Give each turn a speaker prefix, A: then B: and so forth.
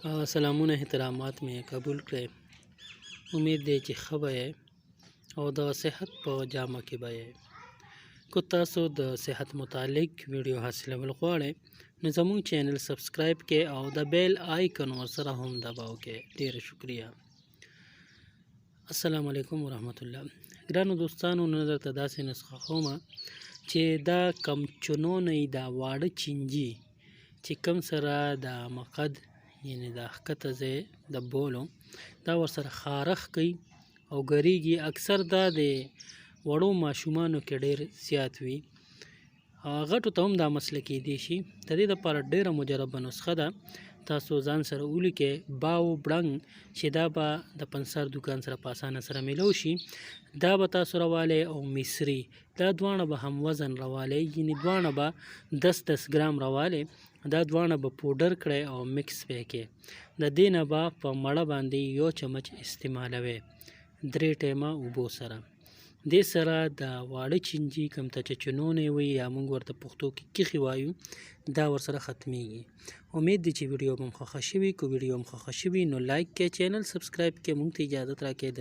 A: سلامونه احترامات مې قبول کړئ. امید دی چې ښه به یې او د صحت په جامه کې به یې. که تاسو د صحت متعلق ویډیو حاصلول غواړئ نو زموږ چینل سبسکرایب کړئ او د بیل آیکن ورسره هم دباو کړئ. ډیره شکریه. السلام علیکم ورحمت الله. ګرانو دوستانو، نن درته داسې نسخه ښومه چې دا کمچنونه دا واړه چینجي چې کوم سره د مقد یعنی د ښکته ځای د بولو دا ورسره خارښ کوي او ګریږي. اکثر دا د وړو ماشومانو کې ډېر زیات وي. غټو ته هم دا مسله کیدی شي. د دې لپاره ډېره مجربه نسخه ده. تاسو ځان سره ولیکئ باو بړنګ چې دا به د پنسر دوکان سره په اسانه سره میلو شي. دا به تاسو راوالی او مصري دا دواړه به هم وزن راوالی، یعنې دواړه به 10 ګرام راوالی. دا دواړه به پوډر کړئ او مکس به کړئ. د دې نه به په مړه باندې 1 چمچ استعمالوئ 3 ټیمه اوبو سره. دې سره د واړه چینجي کوم ته چچنونې وي یا موږ ورته پښتو کې کیښې وایو دا ورسره ختمیږي. امید دی چې ویډیو مو خوښه شوي. که ویډیو مو خوښه شوي نو لایک کړئ، چینل سبسکرایب کړئ، موږ ته اجازت راکړئ.